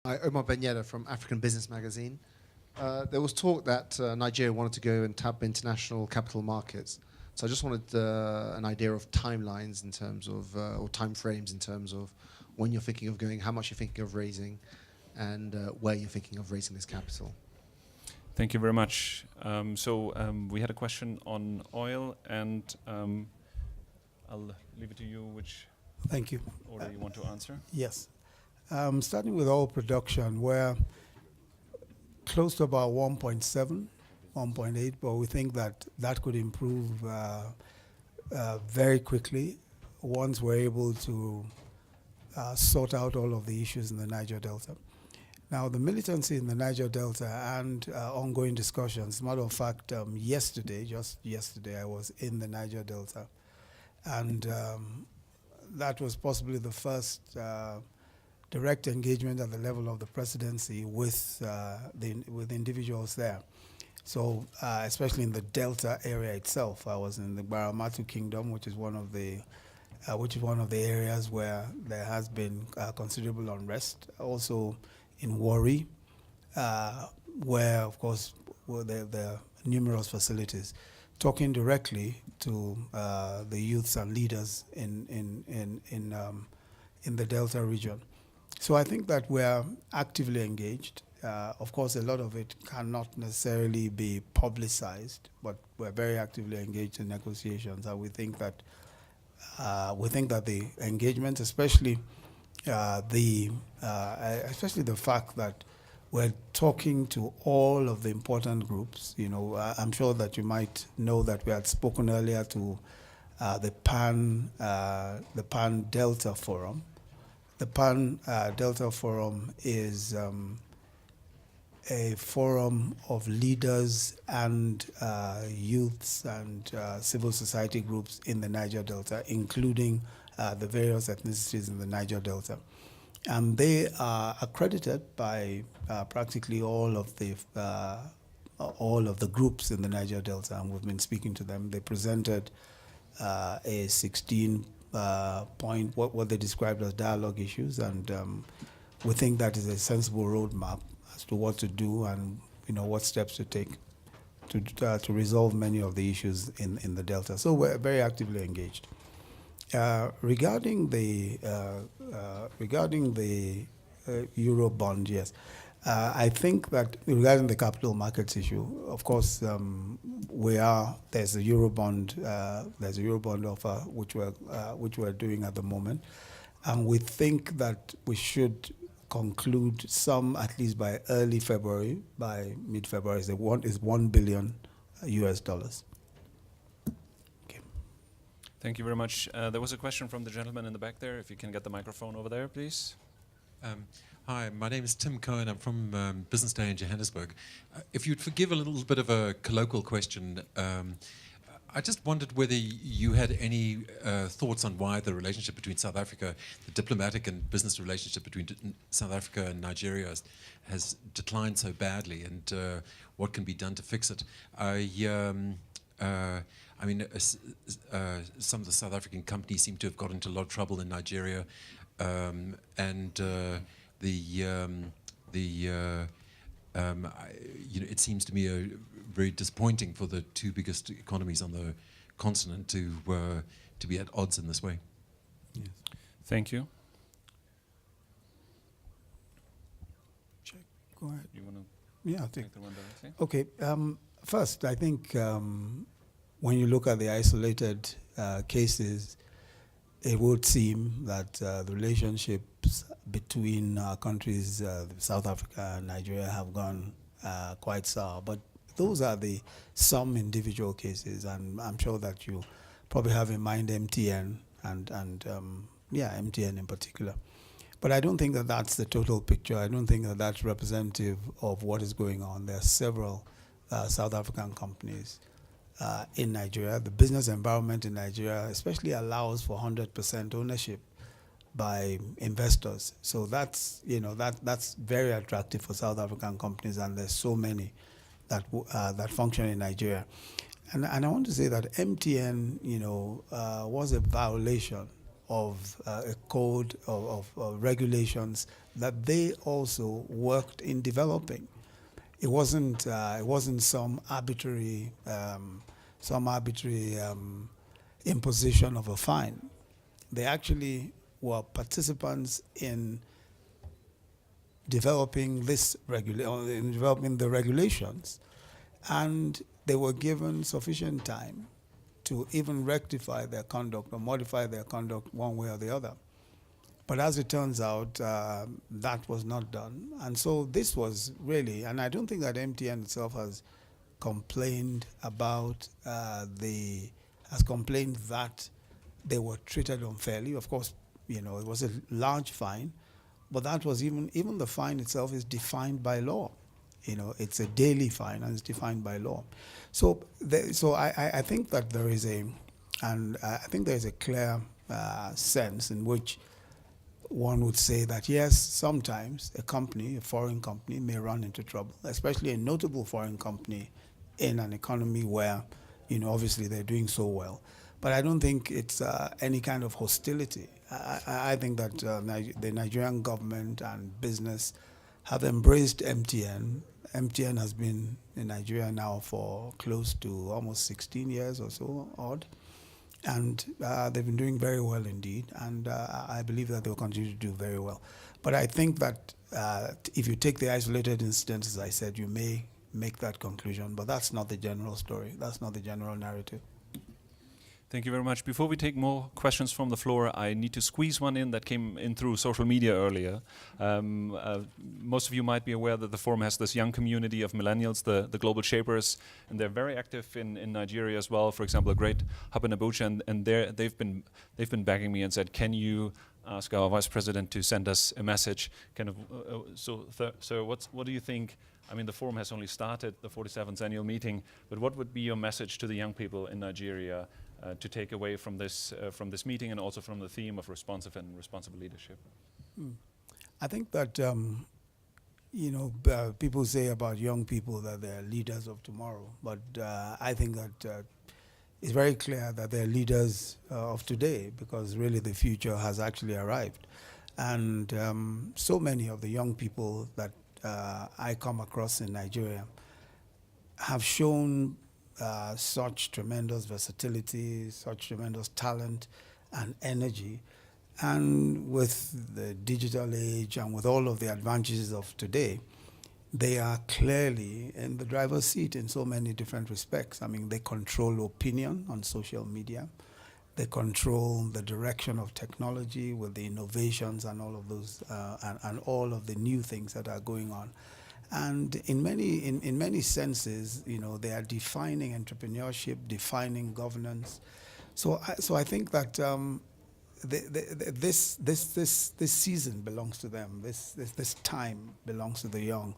Hi, Omar Benyeda from African Business Magazine. There was talk that Nigeria wanted to go and tap international capital markets. So I just wanted an idea of timelines in terms of, or timeframes in terms of when you're thinking of going, how much you're thinking of raising, and where you're thinking of raising this capital. Thank you very much. We had a question on oil, and I'll leave it to you which Thank you. order you want to answer. Yes. Starting with oil production, we're close to about 1.7, 1.8, but we think that that could improve very quickly once we're able to sort out all of the issues in the Niger Delta. Now, the militancy in the Niger Delta and ongoing discussions, as a matter of fact, just yesterday, I was in the Niger Delta, and that was possibly the first direct engagement at the level of the presidency with individuals there. So, especially in the Delta area itself, I was in the Baramatu Kingdom, which is one of the areas where there has been considerable unrest. Also in Warri, where, of course, there are numerous facilities. Talking directly to the youths and leaders in the Delta region. So I think that we're actively engaged. Of course, a lot of it cannot necessarily be publicized, but we're very actively engaged in negotiations, and we think that the engagement, especially the fact that we're talking to all of the important groups. You know, I'm sure that you might know that we had spoken earlier to the Pan Delta Forum. The Pan Delta Forum is a forum of leaders and youths and civil society groups in the Niger Delta, including the various ethnicities in the Niger Delta. And they are accredited by practically all of the groups in the Niger Delta, and we've been speaking to them. They presented a 16 point, what they described as dialogue issues, and we think that is a sensible roadmap as to what to do and what steps to take to resolve many of the issues in the Delta. So we're very actively engaged. Regarding the Euro bond, yes. I think that regarding the capital markets issue, of course, there's a Eurobond offer which we're doing at the moment, and we think that we should conclude some at least by early February, by mid-February. Is $1 billion US. Okay. Thank you very much. There was a question from the gentleman in the back there. If you can get the microphone over there, please. Hi, my name is Tim Cohen. I'm from Business Day in Johannesburg. If you'd forgive a little bit of a colloquial question, I just wondered whether you had any thoughts on why the relationship between South Africa, the diplomatic and business relationship between South Africa and Nigeria has declined so badly, and what can be done to fix it. Some of the South African companies seem to have got into a lot of trouble in Nigeria, it seems to me very disappointing for the two biggest economies on the continent to be at odds in this way. Yes. Thank you. Check. Go ahead. You want to take the one directly? Okay. First, I think when you look at the isolated cases, it would seem that the relationships between our countries, South Africa and Nigeria, have gone quite sour. But those are some individual cases, and I'm sure that you probably have in mind MTN and MTN in particular. But I don't think that that's the total picture. I don't think that that's representative of what is going on. There are several South African companies in Nigeria. The business environment in Nigeria especially allows for 100% ownership by investors. So that's very attractive for South African companies, and there's so many that function in Nigeria. And I want to say that MTN, was a violation of a code of regulations that they also worked in developing. It wasn't some arbitrary imposition of a fine. They actually were participants in developing developing the regulations, and they were given sufficient time to even rectify their conduct or modify their conduct one way or the other. But as it turns out, that was not done. And so this was really, and I don't think that MTN itself has complained about has complained that they were treated unfairly. Of course, it was a large fine, but that was even the fine itself is defined by law. It's a daily fine and it's defined by law. So I think that there is a clear sense in which one would say that yes, sometimes a foreign company may run into trouble, especially a notable foreign company in an economy where, obviously they're doing so well. But I don't think it's any kind of hostility. I think that the Nigerian government and business have embraced MTN. MTN has been in Nigeria now for close to almost 16 years or so, odd. And they've been doing very well indeed, and I believe that they'll continue to do very well. But I think that if you take the isolated incidents, as I said, you may make that conclusion, but that's not the general story. That's not the general narrative. Thank you very much. Before we take more questions from the floor, I need to squeeze one in that came in through social media earlier. Most of you might be aware that the forum has this young community of millennials, the global shapers, and they're very active in Nigeria as well. For example, a great hub in Abuja, and they've been begging me and said, "Can you ask our vice president to send us a message?" Kind of. So what do you think? I mean, the forum has only started, the 47th annual meeting, but what would be your message to the young people in Nigeria to take away from this meeting, and also from the theme of responsive and responsible leadership? I think that people say about young people that they're leaders of tomorrow, but I think that it's very clear that they're leaders of today, because really the future has actually arrived. And so many of the young people that I come across in Nigeria have shown such tremendous versatility, such tremendous talent and energy. And with the digital age and with all of the advantages of today, they are clearly in the driver's seat in so many different respects. I mean, they control opinion on social media. They control the direction of technology with the innovations and all of those, and all of the new things that are going on. And in many senses, they are defining entrepreneurship, defining governance. So I think that this season belongs to them. This time belongs to the young,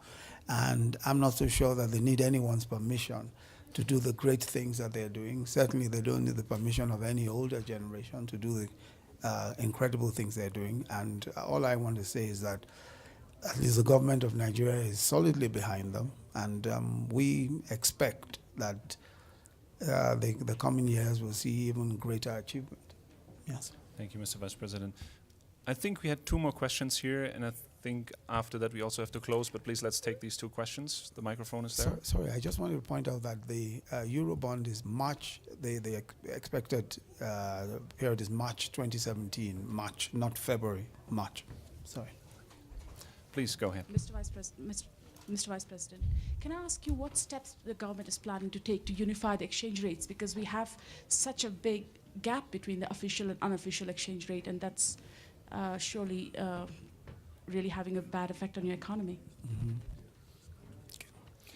and I'm not so sure that they need anyone's permission to do the great things that they're doing. Certainly, they don't need the permission of any older generation to do the incredible things they're doing. And all I want to say is that at least the government of Nigeria is solidly behind them, and we expect that the coming years will see even greater achievement. Yes. Thank you, Mr. Vice President. I think we had two more questions here, and I think after that we also have to close, but please let's take these two questions. The microphone is there. Sorry, I just wanted to point out that the Eurobond is March, the expected period is March 2017, March, not February, March. Sorry. Please go ahead. Mr. Vice President, can I ask you what steps the government is planning to take to unify the exchange rates? Because we have such a big gap between the official and unofficial exchange rate, and that's surely really having a bad effect on your economy. Mm-hmm.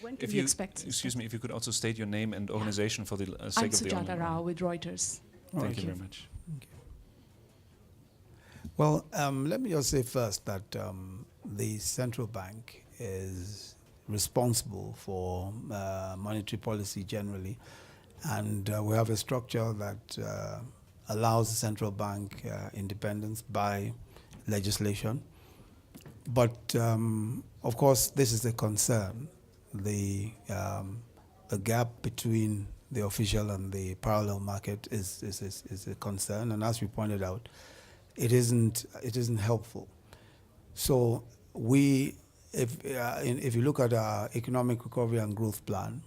When can you expect? Excuse me, if you could also state your name and organization for the sake I'm of the Sujata Rao with Reuters. Thank you very much. Okay. Well, let me just say first that the central bank is responsible for monetary policy generally, and we have a structure that allows the central bank independence by legislation. But of course, this is a concern. The gap between the official and the parallel market is a concern, and as we pointed out, it isn't helpful. So if you look at our economic recovery and growth plan,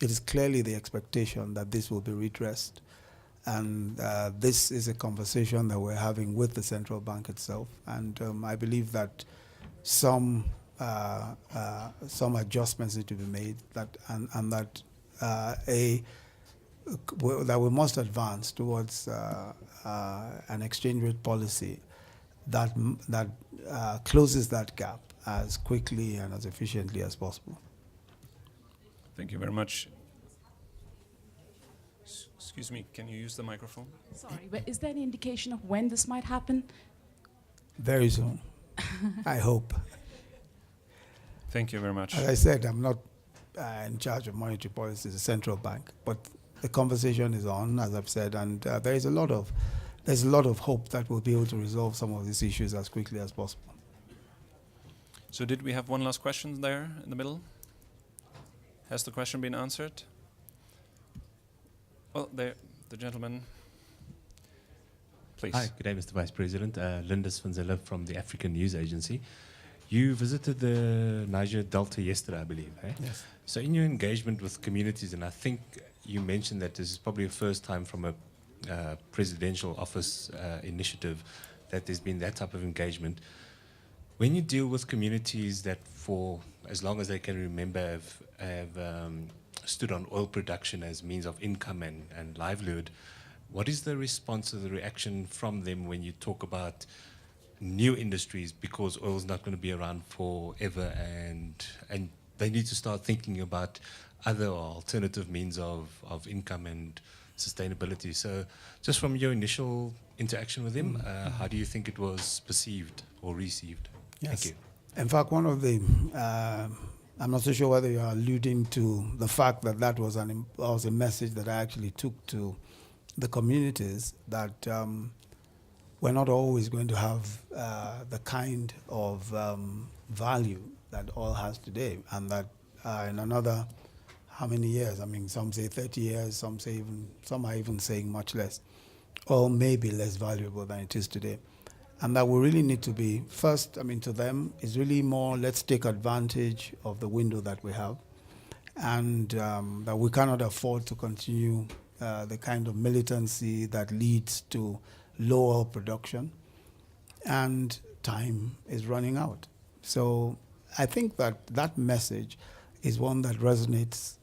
it is clearly the expectation that this will be redressed. And this is a conversation that we're having with the central bank itself. And I believe that some adjustments need to be made, that we must advance towards an exchange rate policy that closes that gap as quickly and as efficiently as possible. Thank you very much. Excuse me, can you use the microphone? Sorry, but is there any indication of when this might happen? Very soon, I hope. Thank you very much. As I said, I'm not in charge of monetary policy, the central bank, but the conversation is on, as I've said, and there's a lot of hope that we'll be able to resolve some of these issues as quickly as possible. So did we have one last question there in the middle? Has the question been answered? Well, there, the gentleman. Please. Hi, good day, Mr. Vice President. Lindis van Zelle from the African News Agency. You visited the Niger Delta yesterday, I believe, eh? Yes. So in your engagement with communities, and I think you mentioned that this is probably the first time from a presidential office initiative that there's been that type of engagement. When you deal with communities that for as long as they can remember have stood on oil production as means of income and livelihood, what is the response or the reaction from them when you talk about new industries, because oil is not going to be around forever, and they need to start thinking about other or alternative means of income and sustainability? So just from your initial interaction with them, how do you think it was perceived or received? Yes. Thank you. In fact, one of the, I'm not so sure whether you are alluding to the fact that was a message that I actually took to the communities, that we're not always going to have the kind of value that oil has today, and that in another how many years? I mean, some say 30 years, some are even saying much less. Oil may be less valuable than it is today. And that we really need to be, first, I mean, to them, is really more, let's take advantage of the window that we have, and that we cannot afford to continue the kind of militancy that leads to low oil production, and time is running out. So I think that message is one that resonates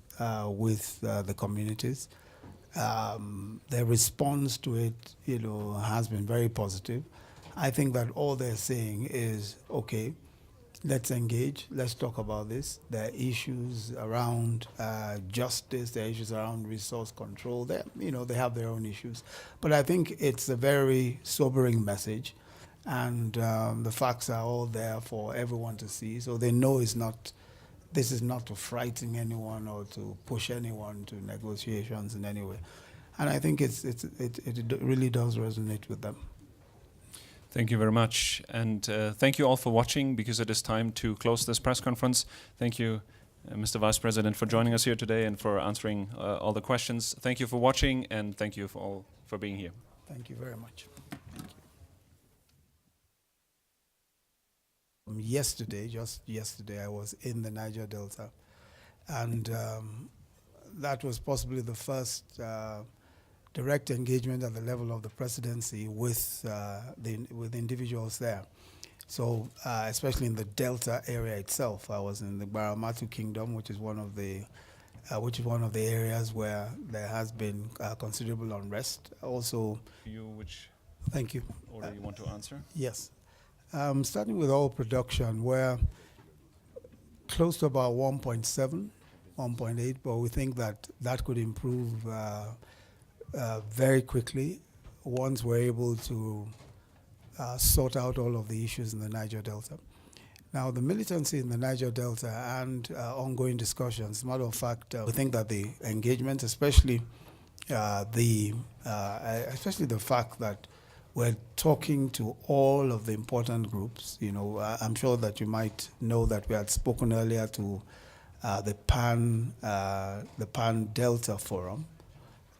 with the communities. Their response to it, has been very positive. I think that all they're saying is, okay, let's engage, let's talk about this. There are issues around justice, there are issues around resource control. They have their own issues. But I think it's a very sobering message, and the facts are all there for everyone to see. So they know this is not to frighten anyone or to push anyone to negotiations in any way. And I think it really does resonate with them. Thank you very much. And thank you all for watching, because it is time to close this press conference. Thank you, Mr. Vice President, for joining us here today and for answering all the questions. Thank you for watching, and thank you for being here. Thank you very much. Just yesterday, I was in the Niger Delta, and that was possibly the first direct engagement at the level of the presidency with individuals there. So especially in the Delta area itself, I was in the Baramatu Kingdom, which is one of the areas where there has been considerable unrest. Also, Which thank you. order you want to answer? Yes. Starting with oil production, we're close to about 1.7, 1.8, but we think that could improve very quickly once we're able to sort out all of the issues in the Niger Delta. Now, the militancy in the Niger Delta and ongoing discussions, as a matter of fact, we think that the engagement, especially the fact that we're talking to all of the important groups. I'm sure that you might know that we had spoken earlier to the Pan Delta Forum.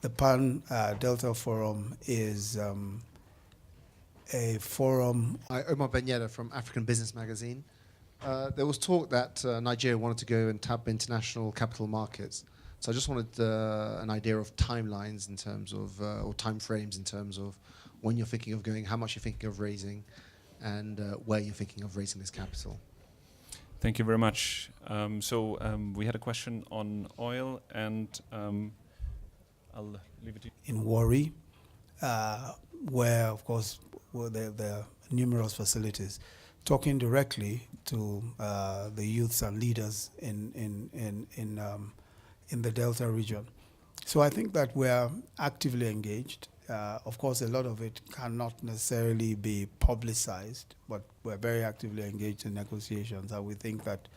The Pan Delta Forum is a forum. Omar Benyeda from African Business Magazine. There was talk that Nigeria wanted to go and tap international capital markets. So I just wanted an idea of timelines in terms of, or timeframes in terms of when you're thinking of going, how much you're thinking of raising, and where you're thinking of raising this capital. Thank you very much. We had a question on oil, and I'll leave it to you. In Warri, where, of course, there are numerous facilities, talking directly to the youths and leaders in the Delta region. So I think that we're actively engaged. Of course, a lot of it cannot necessarily be publicized, but we're very actively engaged in negotiations, and we think that